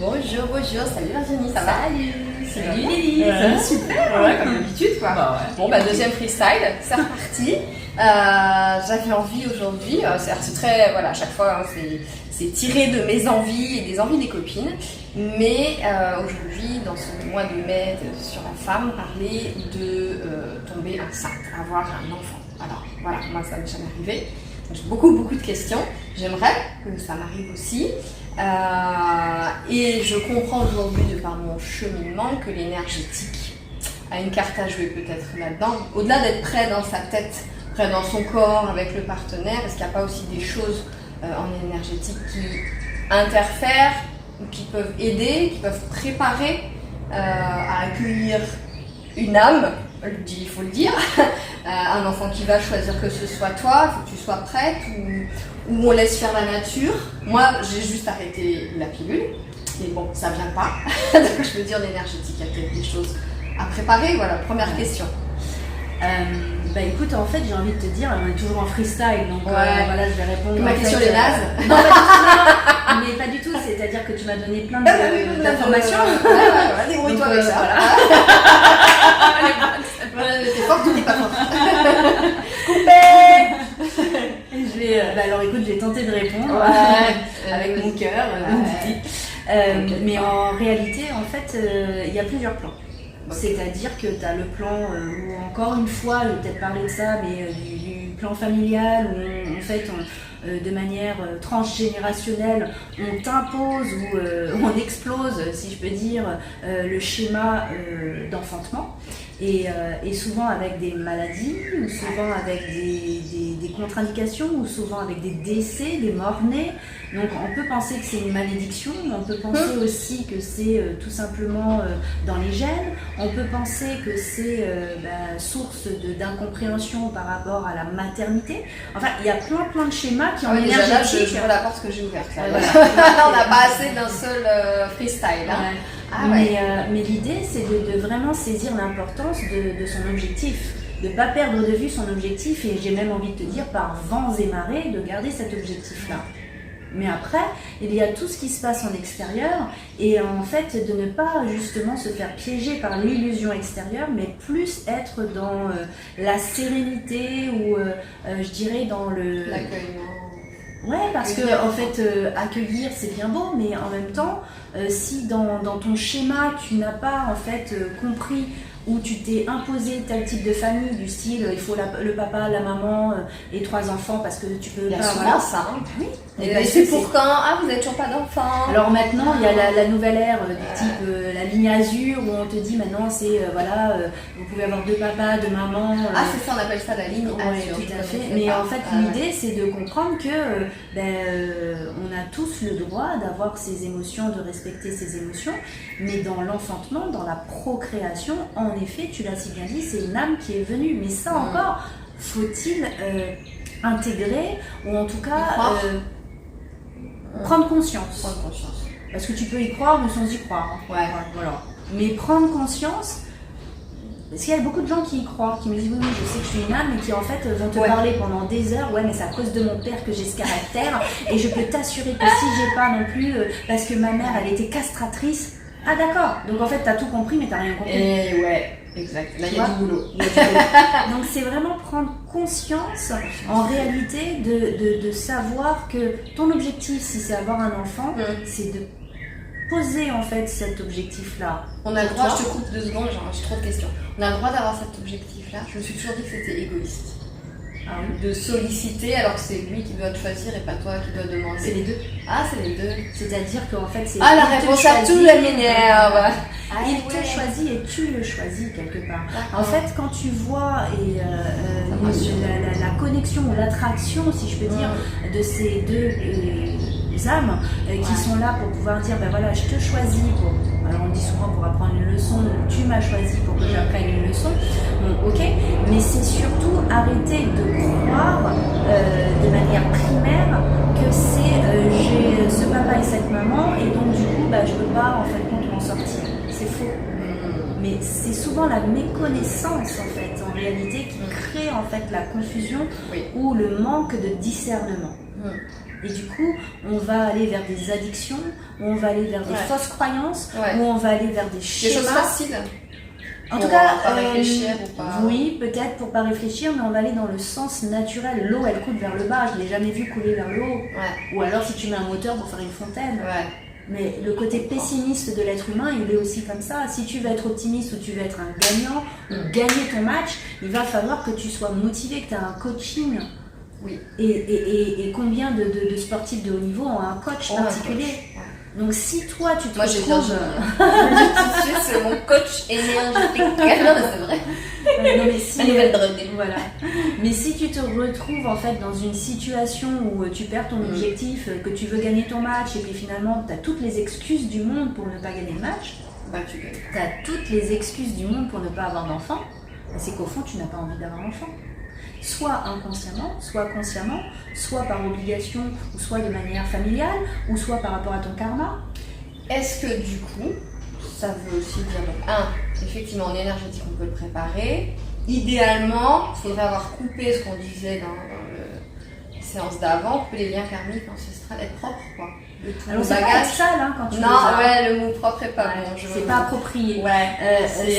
Bonjour, salut Virginie, ça va? Salut Lily, ça va super, ouais, comme d'habitude quoi. Bah ouais. Bon deuxième freestyle, c'est reparti. J'avais envie aujourd'hui, c'est très, voilà, à chaque fois c'est tiré de mes envies et des envies des copines, mais aujourd'hui dans ce mois de mai sur la femme, parler de tomber enceinte, avoir un enfant. Alors voilà, moi ça m'est jamais arrivé. J'ai beaucoup de questions, j'aimerais que ça m'arrive aussi. Et je comprends aujourd'hui, de par mon cheminement, que l'énergétique a une carte à jouer peut-être là-dedans. Au-delà d'être prêt dans sa tête, prêt dans son corps avec le partenaire, est-ce qu'il n'y a pas aussi des choses en énergétique qui interfèrent, ou qui peuvent aider, qui peuvent préparer à accueillir une âme, il faut le dire, un enfant qui va choisir que ce soit toi, il faut que tu sois prête, ou on laisse faire la nature. Moi, j'ai juste arrêté la pilule, et bon, ça vient pas. Donc je veux dire, l'énergétique, il y a peut-être des choses à préparer. Voilà, première question. Bah écoute, en fait, j'ai envie de te dire, on est toujours en freestyle, donc voilà, je vais répondre. Ma question est naze. Non, pas du tout, mais pas du tout, c'est-à-dire que tu m'as donné plein d'informations. Ouais, débrouille-toi avec ça. Voilà. T'es forte ou t'es pas forte? Coupé. Alors écoute, j'ai tenté de répondre avec mon cœur. Mais en réalité, en fait, il y a plusieurs plans. C'est-à-dire que tu as le plan où, encore une fois, je vais peut-être parler de ça, mais du plan familial, où en fait, de manière transgénérationnelle, on t'impose ou on explose, si je peux dire, le schéma d'enfantement. Et souvent avec des maladies, ou souvent avec des contre-indications, ou souvent avec des décès, des morts-nés. Donc on peut penser que c'est une malédiction, mais on peut penser aussi que c'est tout simplement dans les gènes. On peut penser que c'est source d'incompréhension par rapport à la maternité. Enfin, il y a plein de schémas qui ont énergétique. Je vois la porte que j'ai ouverte. On n'a pas assez d'un seul freestyle. Hein. Mais l'idée, c'est de vraiment saisir l'importance de son objectif, de ne pas perdre de vue son objectif, et j'ai même envie de te dire, par vents et marées, de garder cet objectif-là. Mais après, il y a tout ce qui se passe en extérieur, et en fait, de ne pas justement se faire piéger par l'illusion extérieure, mais plus être dans la sérénité, ou je dirais dans le... l'accueillement. Ouais, parce que en fait, accueillir c'est bien beau, mais en même temps, si dans ton schéma tu n'as pas en fait compris, où tu t'es imposé tel type de famille, du style il faut le papa, la maman et 3 enfants parce que tu peux pas. Il y a souvent ça. Hein. Oui. Et c'est pour quand? Ah, vous n'avez toujours pas d'enfants. Alors maintenant, il y a la nouvelle ère du type la ligne Azur, où on te dit maintenant c'est vous pouvez avoir 2 papas, 2 mamans. Ah, c'est ça, on appelle ça la ligne Azur. Tout à fait. Mais en fait, l'idée c'est de comprendre que on a tous le droit d'avoir ses émotions, de respecter ses émotions, mais dans l'enfantement, dans la procréation, en effet, tu l'as si bien dit, c'est une âme qui est venue. Mais ça encore, faut-il intégrer, ou en tout cas prendre conscience. Parce que tu peux y croire, mais sans y croire. Voilà. Mais prendre conscience, parce qu'il y a beaucoup de gens qui y croient, qui me disent oui, je sais que je suis une âme, et qui en fait vont te parler pendant des heures. Ouais, mais c'est à cause de mon père que j'ai ce caractère, et je peux t'assurer que si j'ai pas non plus, parce que ma mère elle était castratrice. Ah d'accord, donc en fait t'as tout compris, mais t'as rien compris. Et ouais, exact. Là il y a du boulot. Donc c'est vraiment prendre conscience en réalité de savoir que ton objectif, si c'est avoir un enfant, c'est de poser en fait cet objectif-là. On a le droit, je te coupe 2 secondes, j'ai trop de questions. On a le droit d'avoir cet objectif-là. Je me suis toujours dit que c'était égoïste. De solliciter alors que c'est lui qui doit te choisir et pas toi qui dois demander. C'est les deux. Ah, c'est les deux. C'est-à-dire qu'en fait, c'est. Ah, la réponse à tout le m'énerve. Il te choisit et tu le choisis quelque part. En fait, quand tu vois la connexion ou l'attraction, si je peux dire, de ces deux âmes qui sont là pour pouvoir dire ben voilà, je te choisis pour. Alors on dit souvent pour apprendre une leçon, tu m'as choisi pour que j'apprenne une leçon. Bon, ok, mais c'est surtout arrêter de croire de manière primaire que c'est j'ai ce papa et cette maman et donc du coup je peux pas en fait m'en sortir. C'est faux. Mais c'est souvent la méconnaissance en fait, en réalité, qui crée en fait la confusion ou le manque de discernement. Et du coup, on va aller vers des addictions, ou on va aller vers des fausses croyances, ou on va aller vers des schémas. Des choses faciles. En tout cas, pas réfléchir ou pas... oui, peut-être pour pas réfléchir, mais on va aller dans le sens naturel. L'eau, elle coule vers le bas, je l'ai jamais vu couler vers le haut. Ou alors si tu mets un moteur pour faire une fontaine. Mais le côté pessimiste de l'être humain, il est aussi comme ça. Si tu veux être optimiste ou tu veux être un gagnant, ou gagner ton match, il va falloir que tu sois motivé, que tu aies un coaching. Oui. Et combien de sportifs de haut niveau ont un coach particulier? Donc si toi tu te retrouves... c'est mon coach énergétique. C'est vrai. Non, mais si, la nouvelle drogue. Voilà. Mais si tu te retrouves en fait dans une situation où tu perds ton objectif, que tu veux gagner ton match et puis finalement tu as toutes les excuses du monde pour ne pas gagner le match, tu as toutes les excuses du monde pour ne pas avoir d'enfant, c'est qu'au fond tu n'as pas envie d'avoir d'enfant. Soit inconsciemment, soit consciemment, soit par obligation, ou soit de manière familiale, ou soit par rapport à ton karma. Est-ce que du coup, ça veut aussi dire, donc, effectivement en énergétique on peut le préparer. Idéalement, il faudrait avoir coupé ce qu'on disait dans les séances d'avant, couper les liens karmiques ancestrales, être propre quoi. Alors c'est pas être sale quand tu le mot propre est pas bon. C'est pas approprié. C'est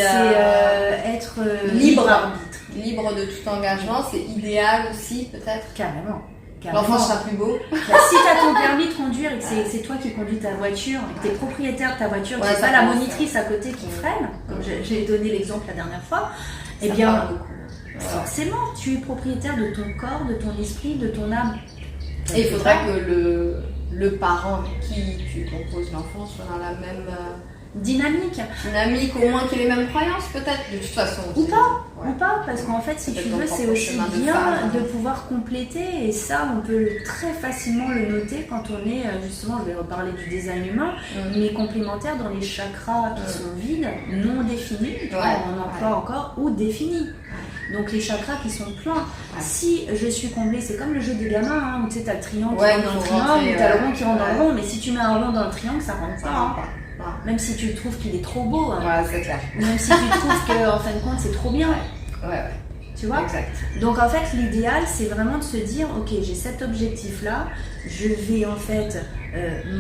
être libre arbitre. Libre de tout engagement, c'est idéal aussi peut-être. Carrément. L'enfant sera plus beau. Si tu as ton permis de conduire et que c'est toi qui conduis ta voiture, et que tu es propriétaire de ta voiture, que c'est pas la monitrice à côté qui freine, comme j'ai donné l'exemple la dernière fois, eh bien forcément tu es propriétaire de ton corps, de ton esprit, de ton âme. Et il faudra que le parent avec qui tu composes l'enfant soit dans la même dynamique, au moins qu'il ait les mêmes croyances peut-être, de toute façon. Ou pas, parce qu'en fait si tu veux c'est aussi bien de pouvoir compléter, et ça on peut très facilement le noter quand on est, justement je vais reparler du design humain, mais complémentaire dans les chakras qui sont vides, non définis, on emploie encore, ou définis. Donc les chakras qui sont pleins. Si je suis comblée, c'est comme le jeu des gamins, où tu sais, t'as le triangle qui rentre dans le triangle, ou t'as le rond qui rentre dans le rond, mais si tu mets un rond dans le triangle, ça rentre pas. Même si tu trouves qu'il est trop beau. C'est clair. Même si tu trouves qu'en fin de compte, c'est trop bien. Tu vois? Exact. Donc en fait, l'idéal, c'est vraiment de se dire, ok, j'ai cet objectif-là, je vais en fait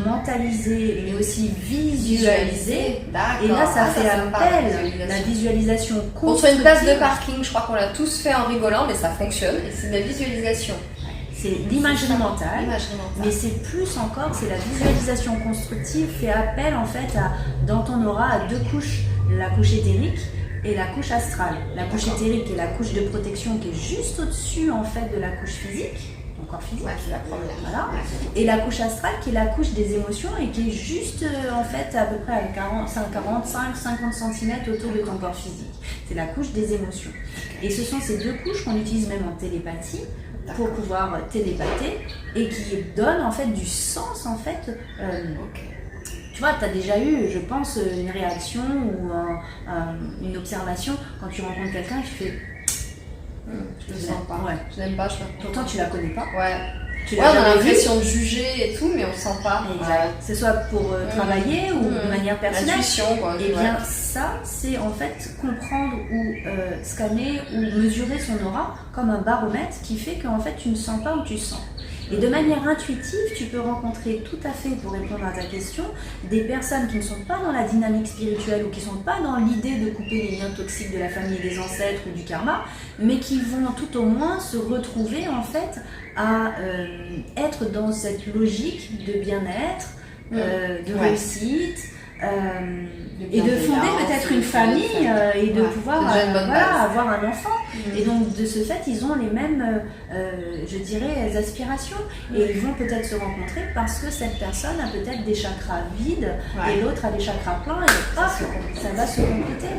mentaliser, mais aussi visualiser. D'accord. Et là, ça fait appel, la visualisation constructive. Contre une place de parking, je crois qu'on l'a tous fait en rigolant, mais ça fonctionne. Et c'est de la visualisation. C'est l'imagerie mentale, mais c'est plus encore, c'est la visualisation constructive, fait appel en fait dans ton aura à deux couches, la couche éthérique et la couche astrale. La couche éthérique est la couche de protection qui est juste au-dessus en fait de la couche physique, ton corps physique. C'est la première. Voilà. Et la couche astrale qui est la couche des émotions et qui est juste en fait à peu près à 45-50 cm autour de ton corps physique. C'est la couche des émotions. Et ce sont ces deux couches qu'on utilise même en télépathie pour pouvoir télépather et qui donnent en fait du sens en fait. Tu vois, tu as déjà eu, je pense, une réaction ou une observation quand tu rencontres quelqu'un et tu fais je le sens pas. Je l'aime pas, je sais pas. Pourtant tu la connais pas. On a l'impression de juger et tout, mais on sent pas. Que ce soit pour travailler ou de manière personnelle. Intuition, quoi. Et bien ça, c'est en fait comprendre ou scanner ou mesurer son aura comme un baromètre qui fait qu'en fait tu ne sens pas où tu sens. Et de manière intuitive, tu peux rencontrer tout à fait, pour répondre à ta question, des personnes qui ne sont pas dans la dynamique spirituelle ou qui ne sont pas dans l'idée de couper les liens toxiques de la famille et des ancêtres ou du karma, mais qui vont tout au moins se retrouver en fait à être dans cette logique de bien-être, de réussite, et de fonder peut-être une famille et de pouvoir avoir un enfant. Et donc de ce fait, ils ont les mêmes, je dirais, aspirations. Et ils vont peut-être se rencontrer parce que cette personne a peut-être des chakras vides et l'autre a des chakras pleins et ça va se compléter.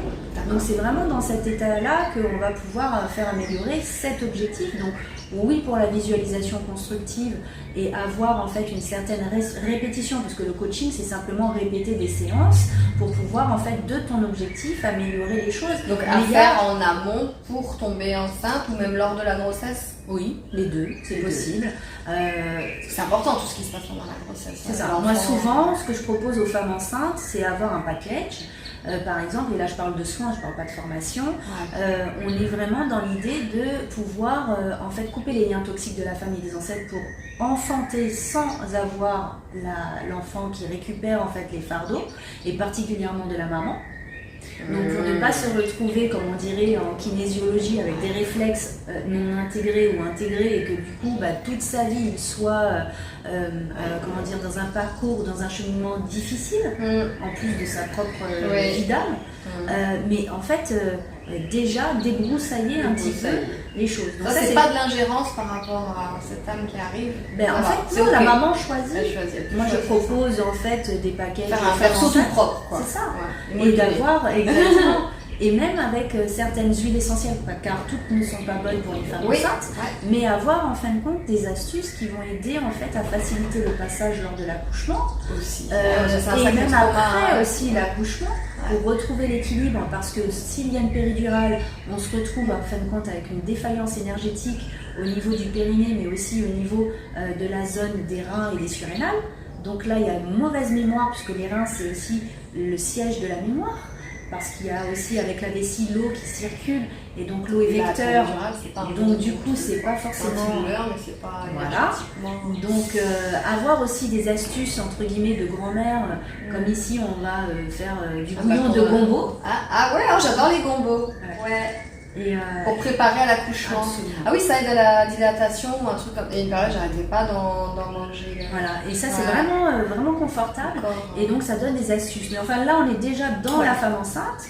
Donc c'est vraiment dans cet état-là qu'on va pouvoir faire améliorer cet objectif. Donc oui pour la visualisation constructive et avoir en fait une certaine répétition, parce que le coaching c'est simplement répéter des séances pour pouvoir en fait de ton objectif améliorer les choses. Donc à faire en amont pour tomber enceinte ou même lors de la grossesse? Oui, les deux, c'est possible. C'est important tout ce qui se passe pendant la grossesse. C'est ça. Moi souvent, ce que je propose aux femmes enceintes, c'est avoir un package par exemple, et là je parle de soins, je parle pas de formation, on est vraiment dans l'idée de pouvoir en fait couper les liens toxiques de la famille et des ancêtres pour enfanter sans avoir l'enfant qui récupère en fait les fardeaux, et particulièrement de la maman. Donc pour ne pas se retrouver, comme on dirait en kinésiologie, avec des réflexes non intégrés ou intégrés, et que du coup toute sa vie il soit comment dire, dans un parcours, dans un cheminement difficile, en plus de sa propre vie d'âme. Mais en fait déjà débroussailler un petit peu les choses. Donc ça c'est pas de l'ingérence par rapport à cette âme qui arrive. En fait non, la maman choisit. Moi je propose en fait des paquets, faire tout propre, quoi. C'est ça. Et d'avoir exactement. Et même avec certaines huiles essentielles, car toutes ne sont pas bonnes pour les femmes enceintes, mais avoir en fin de compte des astuces qui vont aider en fait à faciliter le passage lors de l'accouchement, aussi. Et même après aussi l'accouchement, pour retrouver l'équilibre, parce que s'il y a une péridurale, on se retrouve en fin de compte avec une défaillance énergétique au niveau du périnée, mais aussi au niveau de la zone des reins et des surrénales. Donc là, il y a une mauvaise mémoire, puisque les reins, c'est aussi le siège de la mémoire. Parce qu'il y a aussi avec la vessie l'eau qui circule, et donc l'eau est vecteur, donc du coup c'est pas forcément... Voilà. Donc avoir aussi des astuces entre guillemets de grand-mère, comme ici on va faire du bouillon de gombo. Ah ouais, j'adore les gombos. Ouais. Et pour préparer à l'accouchement. Ah oui, ça aide à la dilatation ou un truc comme ça. Et une période, j'arrêtais pas d'en manger. Voilà, et ça c'est vraiment confortable. Et donc ça donne des astuces. Mais enfin là, on est déjà dans la femme enceinte,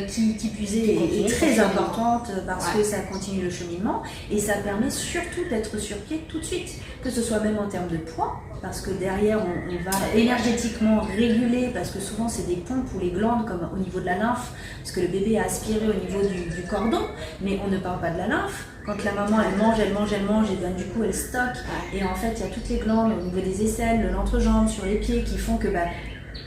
qui plus est très importante parce que ça continue le cheminement. Et ça permet surtout d'être sur pied tout de suite, que ce soit même en termes de poids, parce que derrière on va énergétiquement réguler, parce que souvent c'est des pompes ou les glandes comme au niveau de la lymphe, parce que le bébé a aspiré au niveau du cordon, mais on ne parle pas de la lymphe. Quand la maman elle mange, et bien du coup elle stocke, et en fait il y a toutes les glandes au niveau des aisselles, de l'entrejambe, sur les pieds, qui font que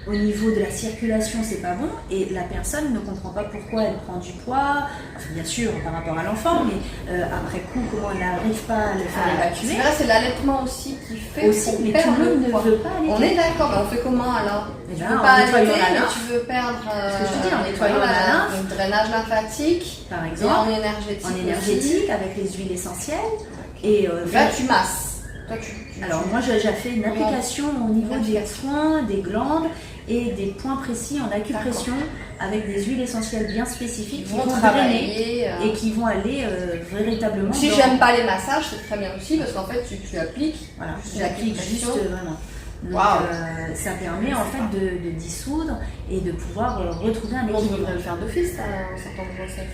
au niveau de la circulation c'est pas bon, et la personne ne comprend pas pourquoi elle prend du poids, enfin, bien sûr par rapport à l'enfant, mais après coup comment elle n'arrive pas à le faire évacuer. C'est vrai, c'est l'allaitement aussi qui fait aussi, mais tout le monde ne veut pas allaiter. On est d'accord, mais on fait comment alors? Tu veux pas allaiter, mais tu veux perdre ce que je te dis, en nettoyant la lymphe, donc drainage lymphatique, par exemple, en énergétique avec les huiles essentielles, et là tu masses. Alors moi j'ai fait une application au niveau des points, des glandes et des points précis en acupression avec des huiles essentielles bien spécifiques qui vont drainer et qui vont aller véritablement... Si j'aime pas les massages, c'est très bien aussi parce qu'en fait tu appliques. Voilà, tu appliques juste vraiment. Donc ça permet en fait de dissoudre et de pouvoir retrouver un équilibre. On devrait le faire d'office en sortant de grossesse.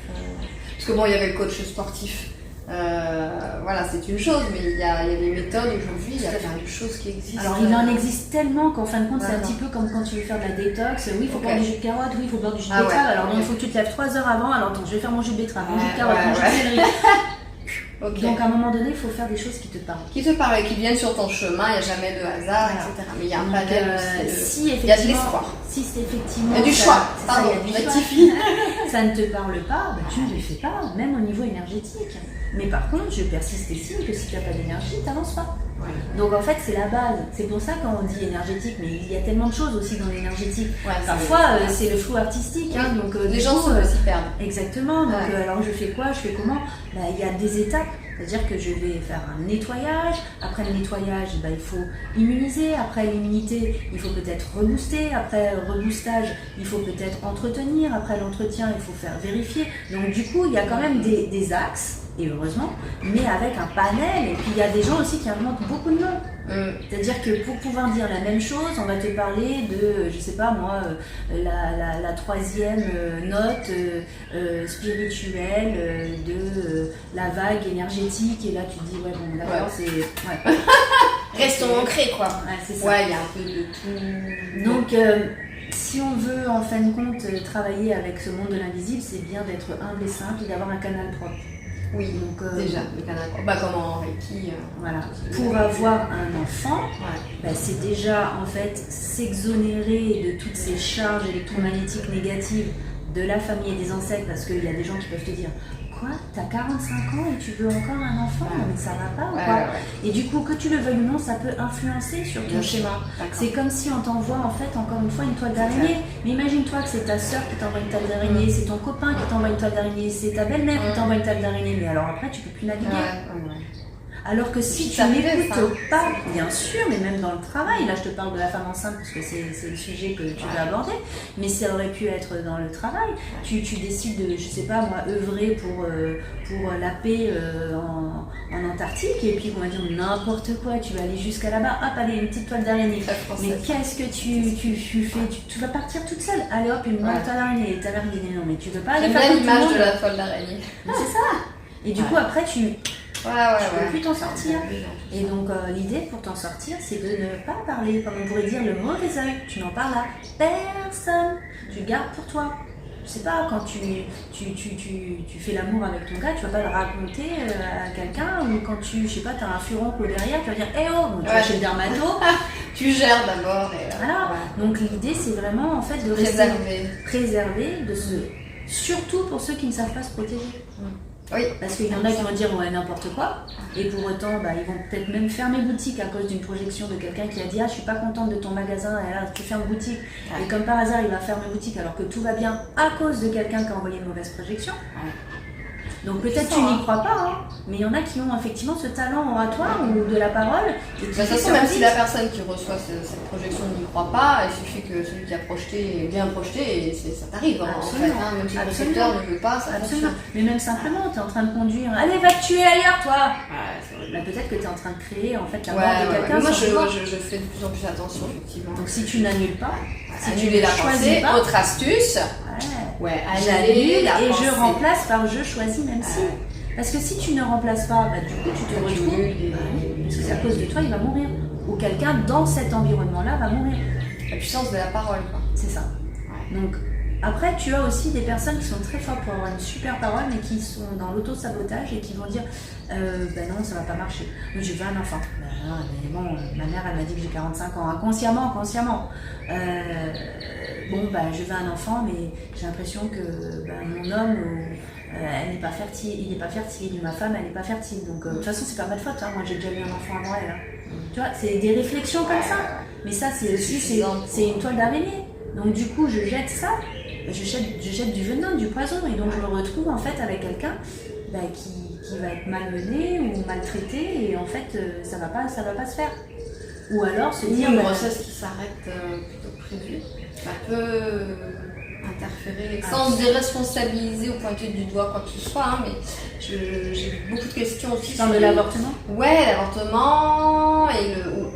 Parce que bon, il y avait le coach sportif. Voilà, c'est une chose, mais il y a des méthodes aujourd'hui, il y a plein de choses qui existent. Alors il en existe tellement qu'en fin de compte, c'est un petit peu comme quand tu veux faire de la détox. Oui, il faut boire du jus de carotte, oui, il faut boire du jus de betterave. Alors il faut que tu te lèves 3 heures avant. Alors attends, je vais faire mon jus de betterave, mon jus de carotte, mon jus de céleri. Donc à un moment donné, il faut faire des choses qui te parlent. Qui te parlent et qui viennent sur ton chemin, il n'y a jamais de hasard, etc. Mais il y a un panel aussi. Il y a de l'espoir. Si c'est effectivement. Il y a du choix. Pardon, il y a du choix. Ça ne te parle pas, tu ne le fais pas, même au niveau énergétique. Mais par contre, je persiste ici que si tu n'as pas d'énergie, tu n'avances pas. Donc en fait, c'est la base. C'est pour ça quand on dit énergétique, mais il y a tellement de choses aussi dans l'énergétique. Parfois, c'est le flou artistique. Donc, les gens s'y perdent. Exactement. Donc alors je fais quoi? Je fais comment? Il y a des étapes. C'est-à-dire que je vais faire un nettoyage. Après le nettoyage, il faut immuniser. Après l'immunité, il faut peut-être rebooster. Après le reboostage, il faut peut-être entretenir. Après l'entretien, il faut faire vérifier. Donc du coup, il y a quand même des axes. Et heureusement, mais avec un panel, et puis il y a des gens aussi qui inventent beaucoup de noms. C'est-à-dire que pour pouvoir dire la même chose, on va te parler de, je sais pas moi, la troisième note spirituelle de la vague énergétique, et là tu te dis, ouais bon d'accord, c'est... Ouais. Restons ancrés quoi. C'est ça. Ouais, il y a un peu de tout. Donc, si on veut en fin de compte travailler avec ce monde de l'invisible, c'est bien d'être humble et simple et d'avoir un canal propre. Oui, donc déjà, le canal comme en Reiki. Voilà. Pour avoir un enfant, c'est déjà en fait s'exonérer de toutes ces charges électromagnétiques négatives de la famille et des ancêtres, parce qu'il y a des gens qui peuvent te dire quoi, t'as 45 ans et tu veux encore un enfant, mais ça va pas ou Ouais, quoi? ouais. Et du coup, que tu le veuilles ou non, ça peut influencer sur ton Bien sûr. schéma. D'accord. C'est comme si on t'envoie en fait encore une fois une toile d'araignée. Mais imagine-toi que c'est ta soeur qui t'envoie une toile d'araignée, c'est ton copain qui t'envoie une toile d'araignée, c'est ta belle-mère qui t'envoie une toile d'araignée. Mais alors après, tu peux plus naviguer. Ouais. Alors que si tu n'écoutes pas, bien sûr, mais même dans le travail, là je te parle de la femme enceinte parce que c'est le sujet que tu veux aborder, mais ça aurait pu être dans le travail. Tu décides de, je sais pas moi, œuvrer pour la paix en Antarctique et puis on va dire n'importe quoi, tu vas aller jusqu'à là-bas, hop, allez, une petite toile d'araignée. Mais qu'est-ce que tu fais? Tu vas partir toute seule. Allez hop, une toile d'araignée. Et ta mère dit non, mais tu veux pas aller faire comme tout le l'image monde. de la toile d'araignée. C'est ça. Et du coup après tu peux plus t'en sortir. Et donc l'idée pour t'en sortir, c'est de ne pas parler, comme on pourrait dire, le mauvais œil. Tu n'en parles à personne. Tu le gardes pour toi. Je sais pas, quand tu fais l'amour avec ton gars, tu vas pas le raconter à quelqu'un, ou quand je sais pas, t'as un furoncle derrière, tu vas dire eh oh, donc tu vas chez le dermato. Tu gères d'abord. Voilà. Donc l'idée, c'est vraiment en fait de préserver, surtout pour ceux qui ne savent pas se protéger. Oui. Parce qu'il y en a qui vont dire ouais n'importe quoi, et pour autant ils vont peut-être même fermer boutique à cause d'une projection de quelqu'un qui a dit ah je suis pas contente de ton magasin, et là tu fermes boutique, et comme par hasard il va fermer boutique alors que tout va bien à cause de quelqu'un qui a envoyé une mauvaise projection. Donc peut-être tu n'y crois pas, hein, mais il y en a qui ont effectivement ce talent oratoire ou de la parole. De toute façon, même si la personne qui reçoit cette projection n'y croit pas, il suffit que celui qui a projeté est bien projeté et ça t'arrive en fait. Hein, même si le projecteur ne veut pas, ça fonctionne. Mais même simplement, tu es en train de conduire, allez va te tuer ailleurs toi. Peut-être que tu es en train de créer en fait la mort de quelqu'un. Moi je fais de plus en plus attention effectivement. Donc si tu n'annules pas, si tu la choisis pas, autre astuce. J'annule et je remplace par je choisis même si. Parce que si tu ne remplaces pas, du coup tu te retrouves. Parce que c'est à cause de toi, il va mourir. Ou quelqu'un dans cet environnement-là va mourir. La puissance de la parole, quoi. C'est ça. Donc après, tu as aussi des personnes qui sont très fortes pour avoir une super parole, mais qui sont dans l'auto-sabotage et qui vont dire non, ça va pas marcher. Mais je veux un enfant. Mais bon, ma mère, elle m'a dit que j'ai 45 ans. Inconsciemment. Je veux un enfant, mais j'ai l'impression que mon homme, elle n'est pas fertile, il n'est pas fertile, ma femme, elle n'est pas fertile. Donc, de toute façon, c'est pas ma faute. Hein. Moi, j'ai déjà eu un enfant avant elle. Hein. Tu vois, c'est des réflexions comme ça. Mais ça, c'est aussi, c'est une toile d'araignée. Donc, du coup, je jette ça. Je jette du venin, du poison, et donc je me retrouve en fait avec quelqu'un qui va être malmené ou maltraité, et en fait ça va pas se faire. Ou alors se dire une grossesse qui s'arrête plutôt que prévu, ça peut interférer sans se déresponsabiliser ou pointer du doigt quoi que ce soit, hein, mais j'ai eu beaucoup de questions aussi sur l'avortement. Ouais, l'avortement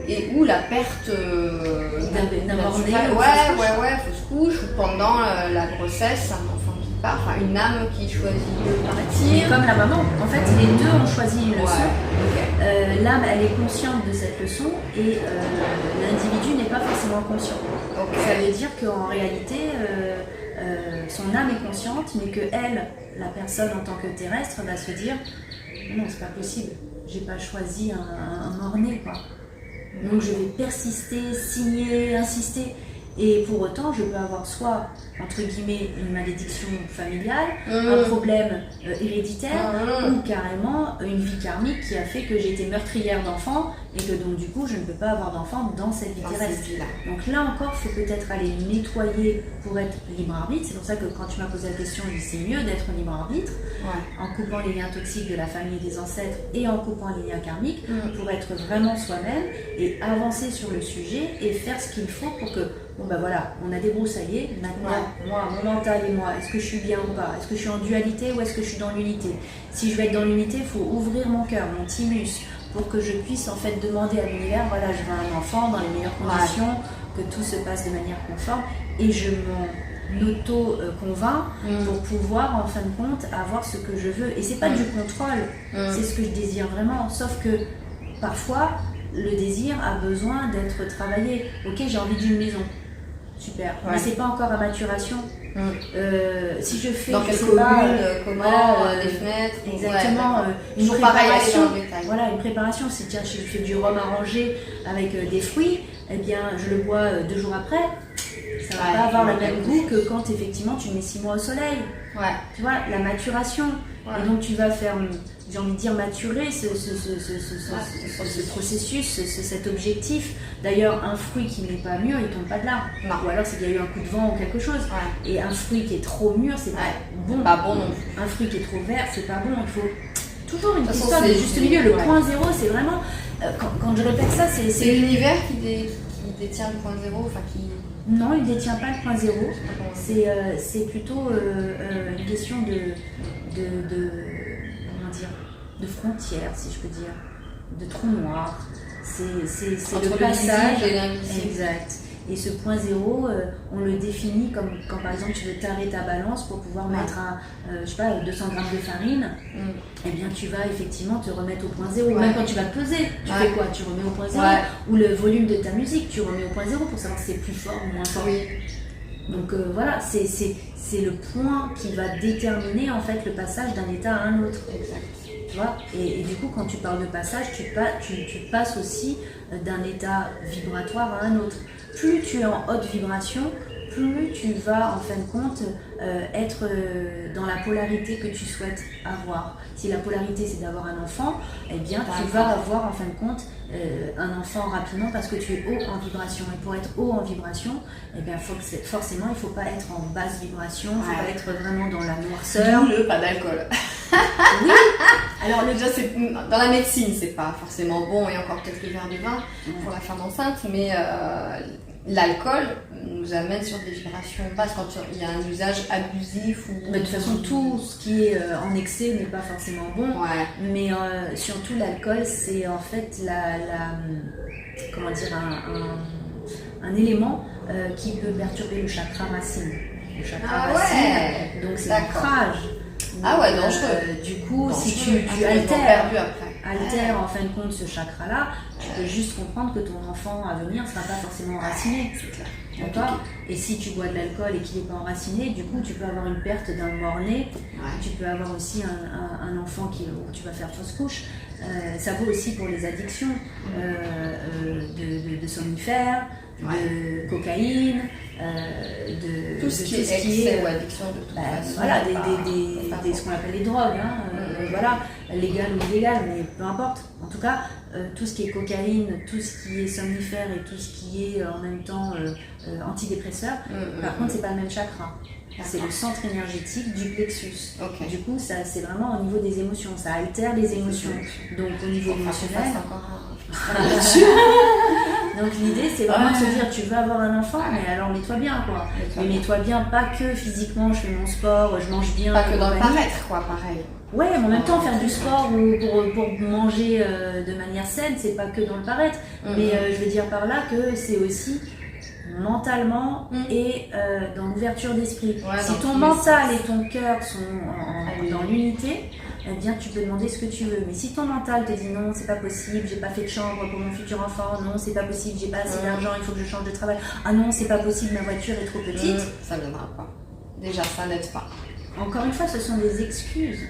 et ou la perte d'un mort-né, fausse couche, ou pendant la grossesse, un enfant qui part, enfin une âme qui choisit de partir. Comme la maman, en fait les deux ont choisi une leçon. L'âme elle est consciente de cette leçon et l'individu n'est pas forcément conscient. Ça veut dire qu'en réalité son âme est consciente, mais que elle, la personne en tant que terrestre, va se dire non, c'est pas possible, j'ai pas choisi un mort-né quoi. Donc je vais persister, signer, insister. Et pour autant, je peux avoir soit, entre guillemets, une malédiction familiale, un problème héréditaire, ou carrément une vie karmique qui a fait que j'ai été meurtrière d'enfants et que donc du coup, je ne peux pas avoir d'enfants dans cette vie terrestre. Donc là encore, il faut peut-être aller nettoyer pour être libre arbitre. C'est pour ça que quand tu m'as posé la question, je dis c'est mieux d'être libre arbitre, en coupant les liens toxiques de la famille et des ancêtres et en coupant les liens karmiques, pour être vraiment soi-même et avancer sur le sujet et faire ce qu'il faut pour que on a débroussaillé, maintenant, moi, mon mental et moi, est-ce que je suis bien ou pas? Est-ce que je suis en dualité ou est-ce que je suis dans l'unité? Si je veux être dans l'unité, il faut ouvrir mon cœur, mon thymus, pour que je puisse en fait demander à l'univers, voilà, je veux un enfant dans les meilleures conditions, que tout se passe de manière conforme, et je m'en auto-convainc pour pouvoir, en fin de compte, avoir ce que je veux. Et c'est pas du contrôle, c'est ce que je désire vraiment, sauf que parfois, le désir a besoin d'être travaillé. Ok, j'ai envie d'une maison. Super. Mais c'est pas encore à maturation. Si je fais dans quelle commune, des fenêtres, exactement, une préparation. Voilà, une préparation. Si tiens, je fais du rhum arrangé avec des fruits, eh bien, je le bois 2 jours après. Ça va pas avoir le même goût que quand effectivement tu mets 6 mois au soleil. Ouais. Tu vois, la maturation. Et donc tu vas faire, j'ai envie de dire, maturer ce processus, cet objectif. D'ailleurs, un fruit qui n'est pas mûr, il tombe pas de l'arbre. Ou alors c'est qu'il y a eu un coup de vent ou quelque chose. Et un fruit qui est trop mûr, c'est pas bon. Pas bon non plus. Un fruit qui est trop vert, c'est pas bon. Il faut toujours une histoire de juste milieu. Le point zéro, c'est vraiment, quand je répète ça, c'est l'univers qui détient le point zéro, enfin qui... Non, il ne détient pas le point zéro. C'est plutôt une question comment dire, de frontières, si je peux dire, de trou noir. C'est le passage et l'invisible. Exact. Et ce point zéro, on le définit comme quand par exemple tu veux tarer ta balance pour pouvoir mettre je sais pas, 200 grammes de farine, eh bien tu vas effectivement te remettre au point zéro. Même quand tu vas peser, tu fais quoi? Tu remets au point zéro. Ou le volume de ta musique, tu remets au point zéro pour savoir si c'est plus fort ou moins fort. Donc voilà, c'est le point qui va déterminer en fait le passage d'un état à un autre. Exact. Tu vois, et du coup, quand tu parles de passage, tu passes aussi d'un état vibratoire à un autre. Plus tu es en haute vibration, plus tu vas en fin de compte être dans la polarité que tu souhaites avoir. Si la polarité c'est d'avoir un enfant, eh bien tu vas avoir en fin de compte un enfant rapidement parce que tu es haut en vibration. Et pour être haut en vibration, eh bien forcément il ne faut pas être en basse vibration, il ne faut pas être vraiment dans la noirceur. D'où le pas d'alcool. Oui. Alors déjà, dans la médecine, c'est pas forcément bon, et encore quelques verres de vin pour la femme enceinte, mais l'alcool nous amène sur des vibrations basses quand il y a un usage abusif. De toute façon, tout ce qui est en excès n'est pas forcément bon, mais surtout l'alcool, c'est en fait comment dire, un élément qui peut perturber le chakra racine. Le chakra racine, donc c'est l'ancrage. Dangereux. Du coup, si tu altères en fin de compte ce chakra-là, tu peux juste comprendre que ton enfant à venir ne sera pas forcément enraciné. C'est clair. D'accord. Et si tu bois de l'alcool et qu'il n'est pas enraciné, du coup, tu peux avoir une perte d'un mort-né. Tu peux avoir aussi un enfant où tu vas faire fausse couche. Ça vaut aussi pour les addictions de somnifères, de cocaïne, de tout ce qui est excès ou addiction de toute façon. Voilà, ce qu'on appelle les drogues, voilà, légales ou illégales, mais peu importe. En tout cas, tout ce qui est cocaïne, tout ce qui est somnifère et tout ce qui est en même temps antidépresseur, par contre, c'est pas le même chakra. C'est le centre énergétique du plexus. Du coup, ça, c'est vraiment au niveau des émotions. Ça altère les émotions. Donc, au niveau émotionnel. Donc, l'idée, c'est vraiment de se dire tu veux avoir un enfant, mais alors mets-toi bien, quoi. Mais mets-toi bien, pas que physiquement, je fais mon sport, je mange bien. Pas que dans le paraître, quoi, pareil. Ouais, mais en même temps, faire du sport ou pour manger de manière saine, c'est pas que dans le paraître. Mais je veux dire par là que c'est aussi mentalement et dans l'ouverture d'esprit. Si ton mental et ton cœur sont dans l'unité, eh bien tu peux demander ce que tu veux. Mais si ton mental te dit non, c'est pas possible, j'ai pas fait de chambre pour mon futur enfant, non, c'est pas possible, j'ai pas assez d'argent, il faut que je change de travail, ah non, c'est pas possible, ma voiture est trop petite, ça viendra pas. Déjà, ça n'aide pas. Encore une fois, ce sont des excuses.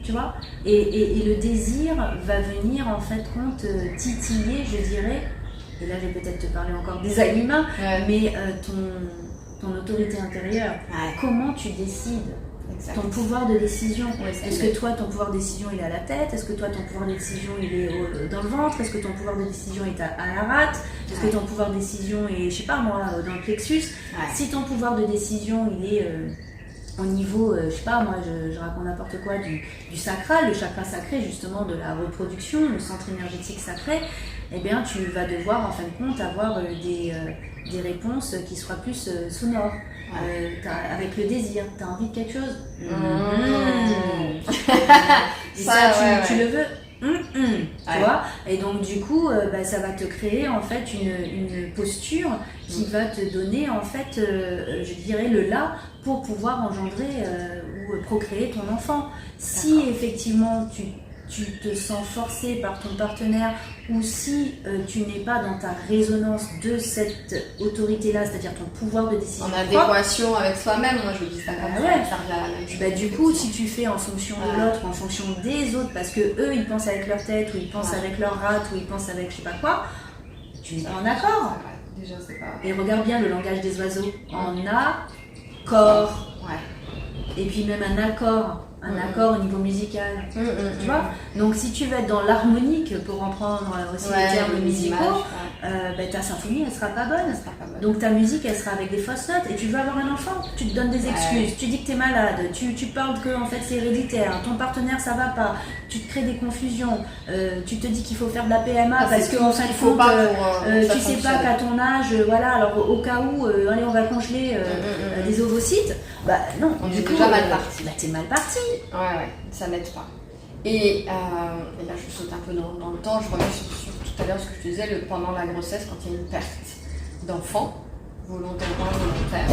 Tu vois, et le désir va venir en fait compte titiller, je dirais. Et là, je vais peut-être te parler encore des humains, mais ton autorité intérieure, comment tu décides, ton pouvoir de décision. Est-ce que toi, ton pouvoir de décision, il est à la tête? Est-ce que toi, ton pouvoir de décision, il est dans le ventre? Est-ce que ton pouvoir de décision est à la rate? Est-ce que ton pouvoir de décision est, je sais pas moi, dans le plexus? Si ton pouvoir de décision, il est au niveau, je sais pas, moi je raconte n'importe quoi, du sacral, le chakra sacré justement de la reproduction, le centre énergétique sacré, eh bien tu vas devoir en fin de compte avoir des réponses qui soient plus sonores. Avec le désir, tu as envie de quelque chose et ça, tu le veux tu vois, et donc du coup ça va te créer en fait une posture qui va te donner en fait je dirais le là pour pouvoir engendrer ou procréer ton enfant. Si effectivement tu te sens forcé par ton partenaire ou si tu n'es pas dans ta résonance de cette autorité-là, c'est-à-dire ton pouvoir de décision. En adéquation avec soi-même, moi je dis ça comme ça. Du coup, si tu fais en fonction de l'autre, en fonction des autres, parce que eux ils pensent avec leur tête, ou ils pensent avec leur rate, ou ils pensent avec je sais pas quoi, tu n'es pas en accord. Déjà, c'est pas... Et regarde bien le langage des oiseaux. En accord. Ouais. Et puis même un accord au niveau musical. Tu vois? Donc si tu veux être dans l'harmonique, pour en prendre aussi les termes musicaux, ta symphonie, elle sera pas bonne. Donc ta musique, elle sera avec des fausses notes. Et tu veux avoir un enfant, tu te donnes des excuses, tu dis que tu es malade, tu parles que en fait, c'est héréditaire, ton partenaire, ça va pas, tu te crées des confusions, tu te dis qu'il faut faire de la PMA parce qu'en fin de compte, tu sais pas qu'à ton âge, voilà, alors au cas où, allez, on va congeler des ovocytes. Bah non, on du est coup, déjà mal parti. Bah t'es mal parti. Ouais, ça m'aide pas. Et là, je saute un peu dans le temps, je reviens sur tout à l'heure ce que je te disais, pendant la grossesse, quand il y a une perte d'enfant, volontairement, volontaire,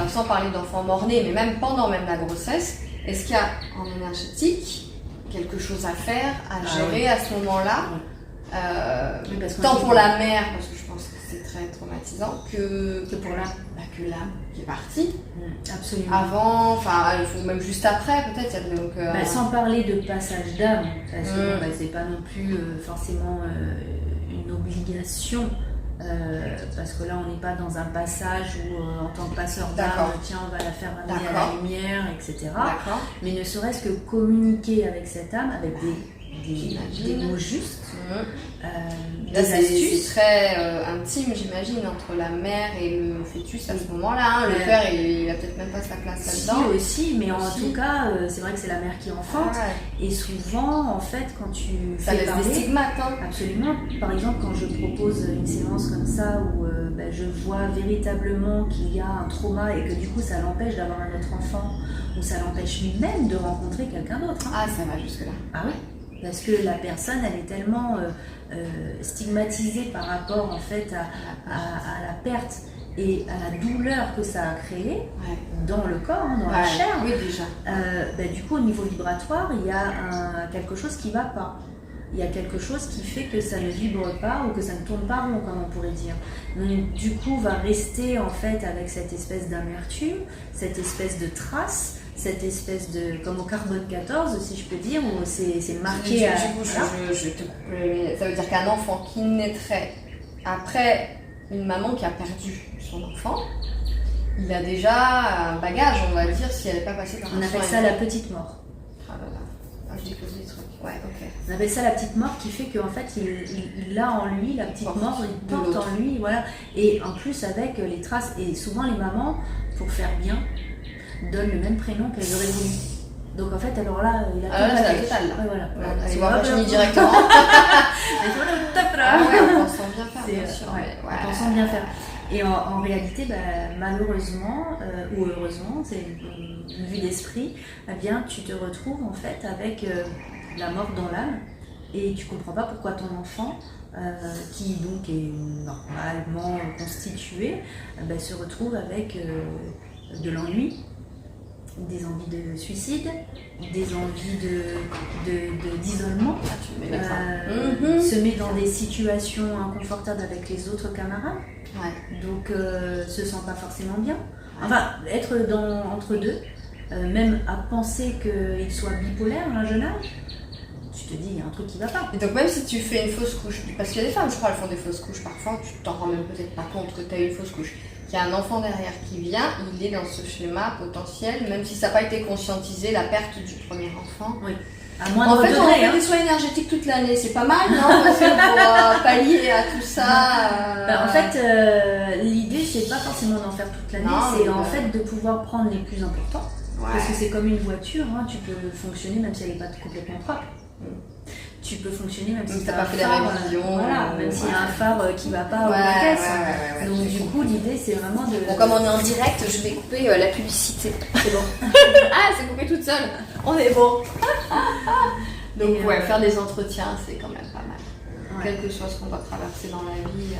sans parler d'enfants morts-nés, mais même pendant la grossesse, est-ce qu'il y a en énergétique quelque chose à faire, à gérer à ce moment-là, tant pour la mère, parce que je pense que c'est très traumatisant, que pour l'âme qui est partie. Absolument. Avant, enfin, il faut même juste après, peut-être. Donc, sans parler de passage d'âme, parce que c'est pas non plus forcément une obligation. Parce que là, on n'est pas dans un passage où, en tant que passeur d'âme, tiens, on va la faire amener à la lumière, etc. Mais ne serait-ce que communiquer avec cette âme, avec des mots justes. Là, c'est très intime, j'imagine, entre la mère et le fœtus à ce moment-là. Hein. Le père, il a peut-être même pas sa place là-dedans. Si, aussi, mais en tout cas, c'est vrai que c'est la mère qui enfante. Et souvent, en fait, quand tu ça laisse des stigmates. Hein. Absolument. Par exemple, quand je propose une séance comme ça, où je vois véritablement qu'il y a un trauma et que du coup, ça l'empêche d'avoir un autre enfant, ou ça l'empêche même de rencontrer quelqu'un d'autre. Hein. Ah, ça va jusque-là. Ah oui. Parce que la personne, elle est tellement stigmatisée par rapport en fait à la perte et à la douleur que ça a créé dans le corps, hein, dans la chair. Oui, déjà. Du coup, au niveau vibratoire, il y a quelque chose qui ne va pas. Il y a quelque chose qui fait que ça ne vibre pas ou que ça ne tourne pas rond, comme on pourrait dire. Donc, du coup, va rester en fait avec cette espèce d'amertume, cette espèce de trace, cette espèce de, comme au carbone 14, si je peux dire, où c'est marqué. Ça veut dire qu'un enfant qui naîtrait après une maman qui a perdu son enfant, il a déjà un bagage, on va dire, si elle n'est pas passée par un soin. On appelle ça la petite mort. Ah là là, je découpe des trucs. Ouais, ok. On appelle ça la petite mort qui fait qu'en fait, il a en lui, la petite mort, il porte en lui, voilà. Et en plus, avec les traces, et souvent les mamans, pour faire bien, donnent le même prénom qu'elles auraient voulu. Donc en fait, alors là, il a tout la totale. Voilà. Tu vois, je directement. On pense bien faire, bien sûr. On pense bien faire. Et en réalité, malheureusement, ou heureusement, c'est une vue d'esprit, eh bien, tu te retrouves en fait avec la mort dans l'âme et tu comprends pas pourquoi ton enfant, qui donc est normalement constitué, se retrouve avec de l'ennui, des envies de suicide, des envies d'isolement, se met dans des situations inconfortables avec les autres camarades, donc se sent pas forcément bien. Enfin, être entre deux, même à penser qu'il soit bipolaire à un jeune âge, tu te dis, il y a un truc qui va pas. Et donc même si tu fais une fausse couche, parce qu'il y a des femmes, je crois, elles font des fausses couches parfois, tu t'en rends même peut-être pas compte que tu as eu une fausse couche. Il y a un enfant derrière qui vient, il est dans ce schéma potentiel, même si ça n'a pas été conscientisé, la perte du premier enfant. Oui. À moindre en fait, degré, on fait des soins énergétiques toute l'année, c'est pas mal, non? Parce que pour pallier à tout ça. En fait, l'idée, c'est pas forcément d'en faire toute l'année, c'est en fait de pouvoir prendre les plus importants. Parce que c'est comme une voiture, hein, tu peux fonctionner même si elle n'est pas complètement propre. Tu peux fonctionner même si tu n'as pas fait les révisions. Voilà, même s'il y a un phare qui ne va pas aux caisses. Donc du coup, l'idée, c'est vraiment de... Bon, comme on est en direct, je vais couper la publicité. C'est bon. Ah, c'est coupé toute seule. On est bon. Donc faire des entretiens, c'est quand même pas mal. Quel que soit ce qu'on va traverser dans la vie.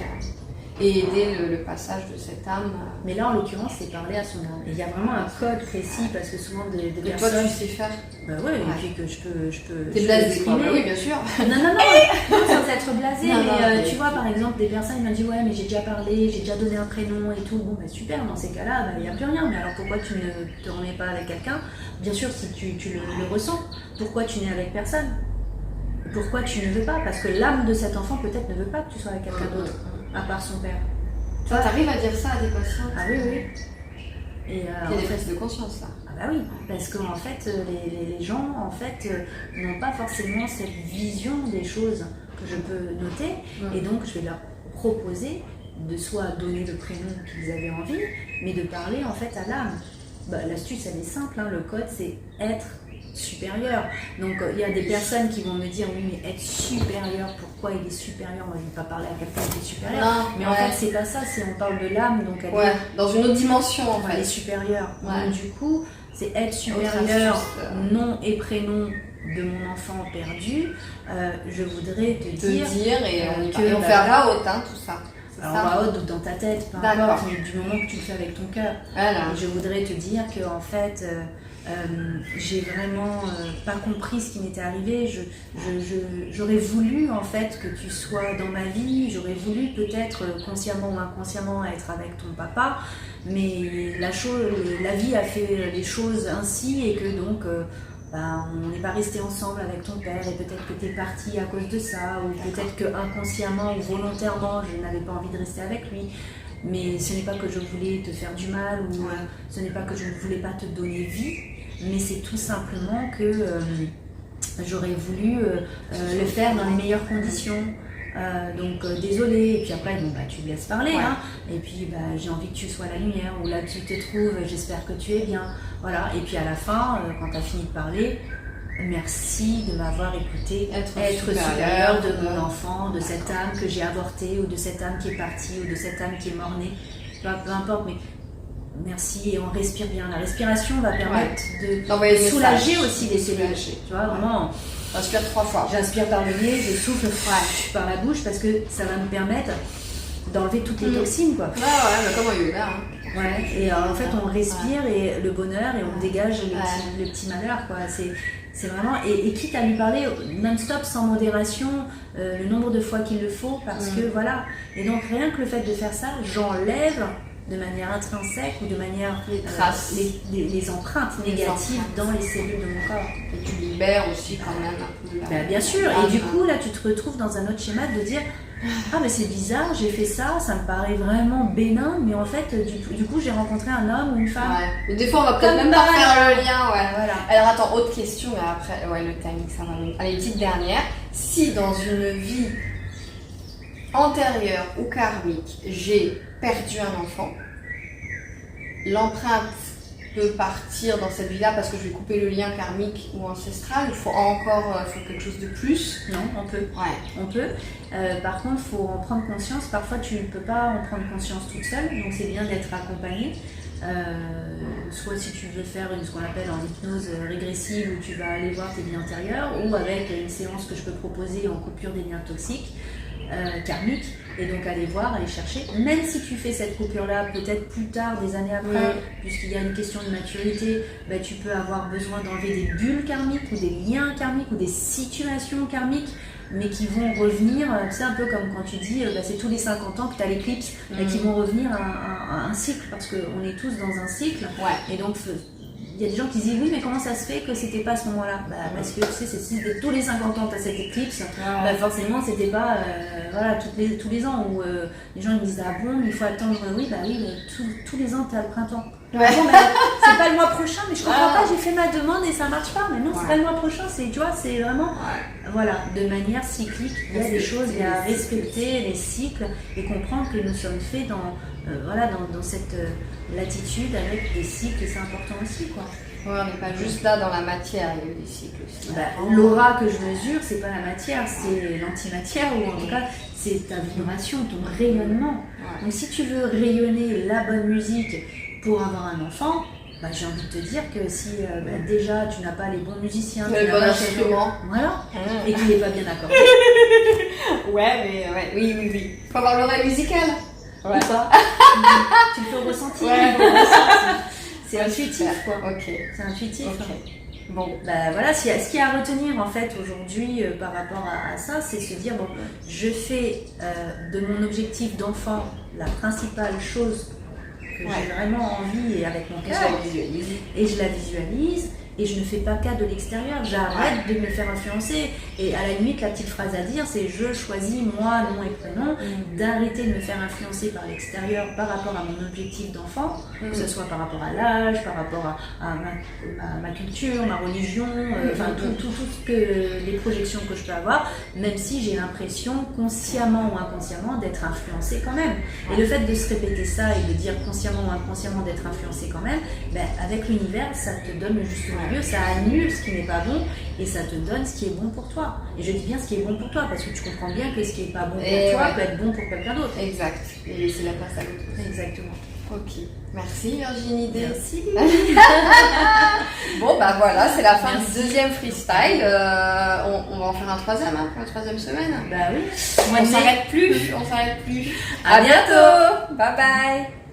Et aider le passage de cette âme. Mais là, en l'occurrence, c'est parler à son âme. Il y a vraiment un code précis parce que souvent des personnes. Toi, tu sais faire. Bah ouais, et puis que je peux. T'es blasé, quoi. Oui, bien sûr. Non, sans être blasé. Mais tu vois, par exemple, des personnes m'ont dit ouais, mais j'ai déjà parlé, j'ai déjà donné un prénom et tout. Bon, bah super, dans ces cas-là, il n'y a plus rien. Mais alors pourquoi tu ne te remets pas avec quelqu'un? Bien sûr, si tu le ressens, pourquoi tu n'es avec personne? Pourquoi tu ne veux pas? Parce que l'âme de cet enfant peut-être ne veut pas que tu sois avec quelqu'un d'autre, à part son père. Toi, t'arrives à dire ça à des patients? Ah oui, oui. Et, il y a des prises de conscience là. Ah bah oui, parce qu'en fait, les gens en fait, n'ont pas forcément cette vision des choses que je peux noter. Et donc, je vais leur proposer de soit donner le prénom qu'ils avaient envie, mais de parler en fait à l'âme. Bah, l'astuce, elle est simple, hein, le code, c'est être supérieur. Donc, il y a des personnes qui vont me dire, oui, mais être supérieur, pourquoi il est supérieur? Moi, je ne vais pas parler à quelqu'un qui est supérieur. Non, mais en fait, c'est pas ça, c'est on parle de l'âme, donc elle est dans une autre dimension, en fait. Elle est supérieure. Ouais. Donc, du coup, c'est être supérieur, nom et prénom de mon enfant perdu. Je voudrais te dire et on fait à voix haute, hein, tout ça. Alors, en voix haute ou dans ta tête, peu importe, mais du moment que tu le fais avec ton cœur. Voilà. Je voudrais te dire que en fait, j'ai vraiment pas compris ce qui m'était arrivé. J'aurais voulu en fait que tu sois dans ma vie. J'aurais voulu peut-être consciemment ou inconsciemment être avec ton papa, mais la vie a fait les choses ainsi et que donc on n'est pas resté ensemble avec ton père et peut-être que tu es parti à cause de ça ou peut-être que inconsciemment ou volontairement je n'avais pas envie de rester avec lui. Mais ce n'est pas que je voulais te faire du mal ou ce n'est pas que je ne voulais pas te donner vie, mais c'est tout simplement que j'aurais voulu le faire dans les meilleures conditions. Donc désolée, et puis après tu me laisses parler, hein. Et puis j'ai envie que tu sois la lumière, ou là tu te trouves, j'espère que tu es bien, voilà. Et puis à la fin, quand tu as fini de parler, merci de m'avoir écouté, être supérieur de mon enfant, de cette âme que j'ai avortée, ou de cette âme qui est partie, ou de cette âme qui est mort-née, peu importe, mais merci, et on respire bien. La respiration va permettre de soulager aussi les cellules, tu vois, vraiment. J'inspire 3 fois. J'inspire par le nez, je souffle par la bouche parce que ça va me permettre d'enlever toutes les toxines, quoi. Comme un yoga. Hein. Ouais, et en fait on respire et le bonheur et on dégage le petit malheur, quoi. C'est vraiment, et quitte à lui parler non-stop, sans modération, le nombre de fois qu'il le faut, parce que voilà. Et donc rien que le fait de faire ça, j'enlève de manière intrinsèque ou de manière les traces, les empreintes négatives dans les cellules de mon corps. Et tu libères aussi quand même un peu. Bien sûr, et du coup là tu te retrouves dans un autre schéma de dire ah mais c'est bizarre, j'ai fait ça, ça me paraît vraiment bénin, mais en fait du coup j'ai rencontré un homme ou une femme. Ouais. Des fois on va peut-être même pas faire le lien, Voilà. Alors attends, autre question, mais après le timing ça va. Allez, petite dernière. Si dans une vie antérieure ou karmique, j'ai perdu un enfant, l'empreinte peut partir dans cette vie-là parce que je vais couper le lien karmique ou ancestral. Il faut quelque chose de plus. Non, on peut. On peut. Par contre, il faut en prendre conscience. Parfois, tu ne peux pas en prendre conscience toute seule, donc c'est bien d'être accompagnée. Soit si tu veux faire ce qu'on appelle en hypnose régressive où tu vas aller voir tes vies antérieures, ou avec une séance que je peux proposer en coupure des liens toxiques karmiques, et donc aller voir, aller chercher, même si tu fais cette coupure là peut-être plus tard, des années après, puisqu'il y a une question de maturité, tu peux avoir besoin d'enlever des bulles karmiques ou des liens karmiques ou des situations karmiques, mais qui vont revenir, c'est un peu comme quand tu dis c'est tous les 50 ans que tu as l'éclipse, qui vont revenir à un cycle, parce qu'on est tous dans un cycle, et donc il y a des gens qui disent oui mais comment ça se fait que c'était pas à ce moment-là, parce que tu sais c'est tous les 50 ans tu as cette éclipse, forcément c'était pas tous les ans où les gens ils me disent ah bon il faut attendre, oui mais tous les ans tu as le printemps. Bon, c'est pas le mois prochain, mais je comprends pas, j'ai fait ma demande et ça marche pas, mais non c'est pas le mois prochain, c'est tu vois, c'est vraiment de manière cyclique, il y a des choses, il y a à respecter les cycles et comprendre que nous sommes faits dans cette latitude avec des cycles, et c'est important aussi, quoi. On n'est pas juste là dans la matière, il y a des cycles aussi. L'aura que je mesure, c'est pas la matière, c'est l'antimatière, ou en tout cas c'est ta vibration, ton rayonnement. Donc si tu veux rayonner la bonne musique pour avoir un enfant, j'ai envie de te dire que si déjà tu n'as pas les bons musiciens, les bons instruments, et qu'il n'est pas bien accordé. Oui. Faut avoir l'oreille musicale. Ou pas. Tu le fais ressentir. C'est intuitif, quoi. C'est intuitif. Bon, voilà, ce qu'il y a à retenir en fait aujourd'hui par rapport à ça, c'est se dire je fais de mon objectif d'enfant la principale chose que j'ai vraiment envie et avec mon cœur, et je la visualise, et je ne fais pas cas de l'extérieur, j'arrête de me faire influencer. Et à la limite, la petite phrase à dire, c'est je choisis, moi, nom et prénom, d'arrêter de me faire influencer par l'extérieur par rapport à mon objectif d'enfant, que ce soit par rapport à l'âge, par rapport à ma culture, ma religion, enfin tout ce que les projections que je peux avoir, même si j'ai l'impression, consciemment ou inconsciemment, d'être influencée quand même. Et le fait de se répéter ça et de dire consciemment ou inconsciemment d'être influencée quand même, avec l'univers, ça te donne le juste milieu, ça annule ce qui n'est pas bon et ça te donne ce qui est bon pour toi. Et je dis bien ce qui est bon pour toi parce que tu comprends bien que ce qui n'est pas bon pour toi peut être bon pour quelqu'un d'autre. Exact. Et laisser la place à l'autre. Exactement. Ok. Merci Virginie D. Merci. Bon bah voilà, c'est la fin du deuxième freestyle. On va en faire un troisième pour la troisième semaine. Bah oui. On s'arrête plus. On s'arrête plus. À bientôt. Bye bye.